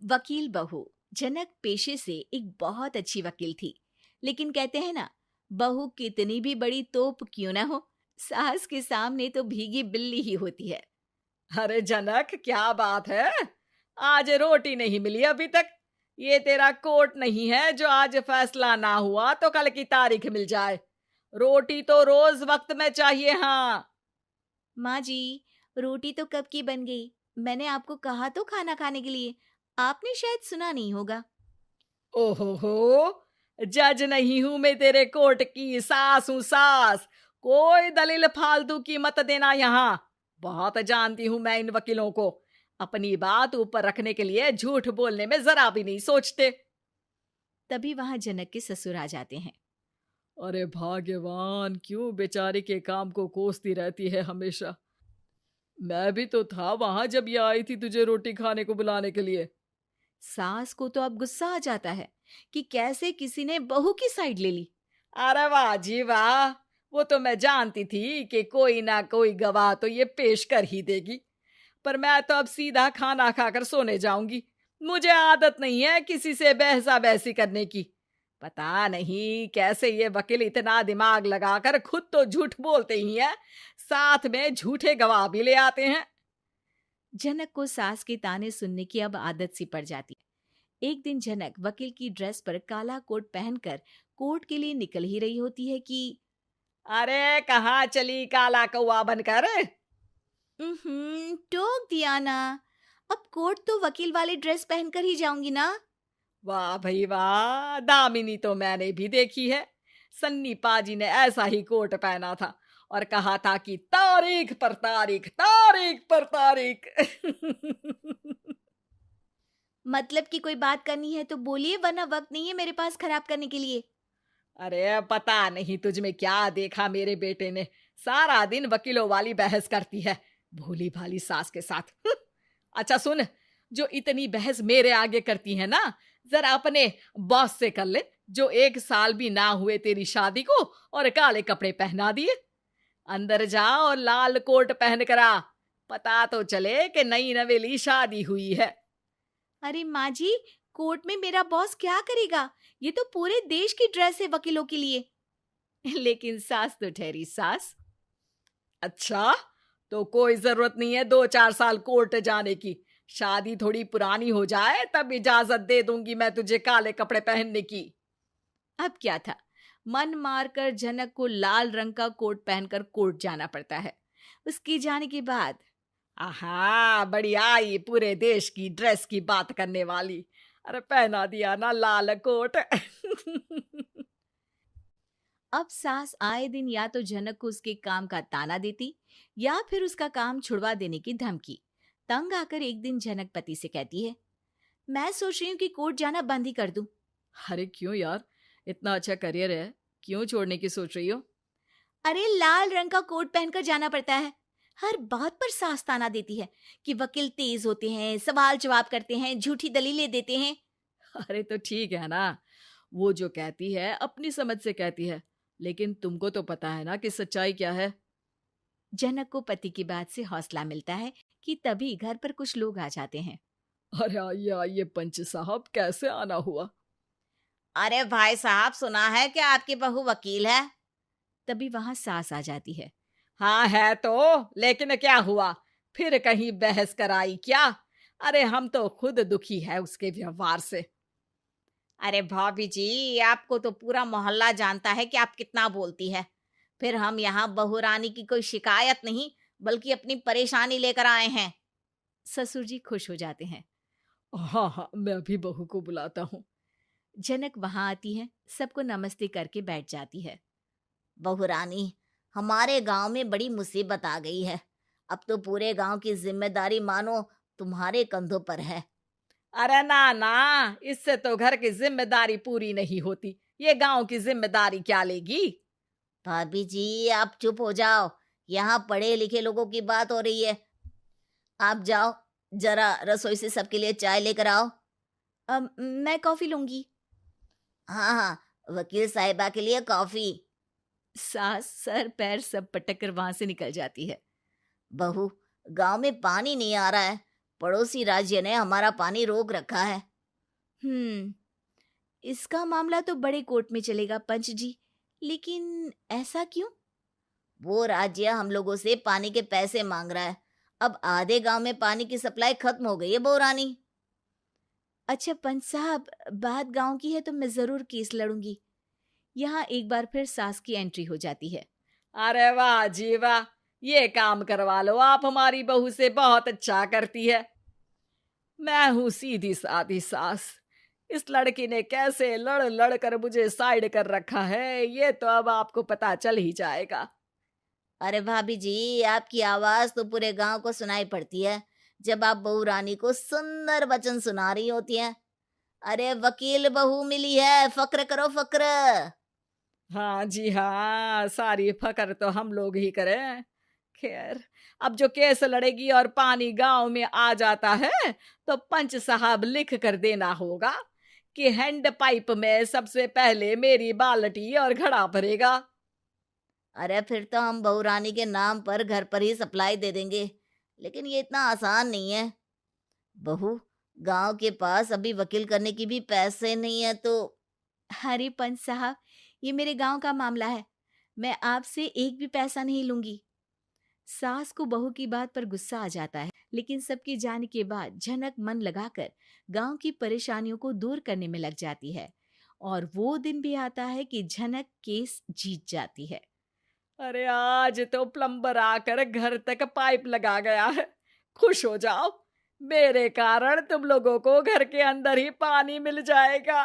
वकील बहू। जनक पेशे से एक बहुत अच्छी वकील थी, लेकिन कहते हैं ना, बहू कितनी भी बड़ी तोप क्यों ना हो, सास के सामने तो भीगी बिल्ली ही होती है। अरे जनक, क्या बात है? आज रोटी नहीं मिली अभी तक। ये तेरा कोर्ट नहीं है जो आज फैसला ना हुआ तो कल की तारीख मिल जाए। रोटी तो रोज वक्त में चाहिए। हाँ। माँ जी, रोटी तो कब की बन गई। मैंने आपको कहा तो खाना खाने के लिए, आपने शायद सुना नहीं होगा। ओहो हो, जज नहीं हूं मैं तेरे कोर्ट की, सास हूं सास। कोई दलील फालतू की मत देना यहाँ। बहुत जानती हूं मैं इन वकीलों को। अपनी बात ऊपर रखने के लिए झूठ बोलने में जरा भी नहीं सोचते। तभी वहां जनक के ससुर आ जाते हैं। अरे भाग्यवान, क्यों बेचारे के काम को कोसती रहती है हमेशा। मैं भी तो था वहां जब ये आई थी तुझे रोटी खाने को बुलाने के लिए। सास को तो अब गुस्सा आ जाता है कि कैसे किसी ने बहू की साइड ले ली। अरे वाह जी वाह, वो तो मैं जानती थी कि कोई ना कोई गवाह तो ये पेश कर ही देगी। पर मैं तो अब सीधा खाना खाकर सोने जाऊंगी। मुझे आदत नहीं है किसी से बहसा बहसी करने की। पता नहीं कैसे ये वकील इतना दिमाग लगाकर खुद तो झूठ बोलते ही हैं, साथ में झूठे गवाह भी ले आते हैं। जनक को सास के ताने सुनने की अब आदत सी पड़ जाती है। एक दिन जनक वकील की ड्रेस पर काला कोट पहनकर कोर्ट के लिए निकल ही रही होती है कि अरे कहाँ चली काला कौवा बनकर? टोक दिया ना। अब कोर्ट तो वकील वाली ड्रेस पहनकर ही जाऊंगी ना। वाह भाई वाह, दामिनी तो मैंने भी देखी है। सन्नी पाजी ने ऐसा ही कोट पहना था और कहा था कि तारीख पर तारीख, तारीख पर तारीख। मतलब कि कोई बात करनी है तो बोलिए, वरना वक्त नहीं है मेरे पास खराब करने के लिए। अरे पता नहीं तुझ में क्या देखा मेरे बेटे ने, सारा दिन वकीलों वाली बहस करती है, भोली भाली सास के साथ। अच्छा सुन, जो इतनी बहस मेरे आगे करती है ना, जरा अपने बॉस से कर ले, जो 1 साल भी ना हुए तेरी शादी को और काले कपड़े पहना दिए। अंदर जा और लाल कोट पहन कर आ, पता तो चले कि नई नवेली शादी हुई है। अरे माँ जी, कोर्ट में मेरा बॉस क्या करेगा? ये तो पूरे देश की ड्रेस है वकीलों के लिए। लेकिन सास तो ठहरी सास। अच्छा, तो कोई जरूरत नहीं है 2-4 साल कोर्ट जाने की। शादी थोड़ी पुरानी हो जाए तब इजाजत दे दूंगी मैं तुझे काले कपड़े पहनने की। अब क्या था, मन मारकर जनक को लाल रंग का कोट पहनकर कोर्ट जाना पड़ता है। उसके जाने के बाद आहा, बढ़िया, ये पूरे देश की ड्रेस की बात करने वाली। अरे पहना दिया ना लाल कोट। अब सास आए दिन या तो जनक को उसके काम का ताना देती, या फिर उसका काम छुड़वा देने की धमकी। तंग आकर एक दिन जनक पति से कहती है, मैं सोच रही हूँ कि कोर्ट जाना बंद ही कर दूं। अरे क्यों यार, इतना अच्छा करियर है, क्यों छोड़ने की सोच रही हो? अरे लाल रंग का कोट पहनकर जाना पड़ता है। हर बात पर सास ताना देती है कि वकील तेज होते हैं, सवाल जवाब करते हैं, झूठी दलीलें देते हैं। अरे तो ठीक है ना, वो जो कहती है अपनी समझ से कहती है, लेकिन तुमको तो पता है ना कि सच्चाई क्या है। जनक को पति की बात से हौसला मिलता है कि तभी घर पर कुछ लोग आ जाते हैं। अरे आइए पंच साहब, कैसे आना हुआ? अरे भाई साहब, सुना है कि आपकी बहू वकील है। तभी वहां सास आ जाती है। हाँ है तो, लेकिन क्या हुआ? फिर कहीं बहस कराई क्या? अरे हम तो खुद दुखी है उसके व्यवहार से। अरे भाभी जी, आपको तो पूरा मोहल्ला जानता है कि आप कितना बोलती है। फिर हम यहाँ बहू रानी की कोई शिकायत नहीं, बल्कि अपनी परेशानी लेकर आए हैं। ससुर जी खुश हो जाते हैं। हाँ हाँ, मैं अभी बहू को बुलाता हूँ। जनक वहां आती है, सबको नमस्ते करके बैठ जाती है। बहू रानी, हमारे गांव में बड़ी मुसीबत आ गई है। अब तो पूरे गांव की जिम्मेदारी मानो तुम्हारे कंधों पर है। अरे ना ना, इससे तो घर की जिम्मेदारी पूरी नहीं होती, ये गांव की जिम्मेदारी क्या लेगी? भाभी जी, आप चुप हो जाओ। यहाँ पढ़े लिखे लोगों की बात हो रही है। आप जाओ, जरा रसोई से सबके लिए चाय लेकर आओ। मैं कॉफी लूंगी। हाँ हाँ, वकील साहिबा के लिए कॉफी। सास सर पैर सब पटक कर वहां से निकल जाती है। बहू, गांव में पानी नहीं आ रहा है, पड़ोसी राज्य ने हमारा पानी रोक रखा है। इसका मामला तो बड़े कोर्ट में चलेगा पंच जी, लेकिन ऐसा क्यों? वो राज्य हम लोगों से पानी के पैसे मांग रहा है। अब आधे गांव में पानी की सप्लाई खत्म हो गई है बहुरानी। अच्छा पंच साहब, बात गांव की है तो मैं जरूर केस लड़ूंगी। यहाँ एक बार फिर सास की एंट्री हो जाती है। अरे वाह जी वाह, ये काम करवा लो, आप हमारी बहू से बहुत अच्छा करती है। मैं हूं सीधी सादी सास। इस लड़की ने कैसे लड़ लड़ कर मुझे साइड कर रखा है, ये तो अब आपको पता चल ही जाएगा। अरे भाभी जी, आपकी आवाज तो पूरे गांव को सुनाई पड़ती है जब आप बहू रानी को सुंदर वचन सुना रही होती हैं। अरे वकील बहू मिली है, फक्र करो फक्र। हाँ जी हाँ, सारी फकर तो हम लोग ही करें। खैर, अब जो केस लड़ेगी और पानी गांव में आ जाता है तो पंच साहब लिख कर देना होगा कि हैंड पाइप में सबसे पहले मेरी बाल्टी और घड़ा भरेगा। अरे फिर तो हम बहू रानी के नाम पर घर पर ही सप्लाई दे देंगे, लेकिन ये इतना आसान नहीं है। बहू, गांव के पास अभी वकील करने की भी पैसे नहीं है तो। अरे पंच साहब, ये मेरे गांव का मामला है, मैं आपसे एक भी पैसा नहीं लूंगी। सास को बहू की बात पर गुस्सा आ जाता है, लेकिन सबके जाने के बाद झनक मन लगाकर गांव की परेशानियों को दूर करने में लग जाती है। और वो दिन भी आता है कि झनक केस जीत जाती है। अरे आज तो प्लम्बर आकर घर तक पाइप लगा गया है। खुश हो जाओ, मेरे कारण तुम लोगों को घर के अंदर ही पानी मिल जाएगा।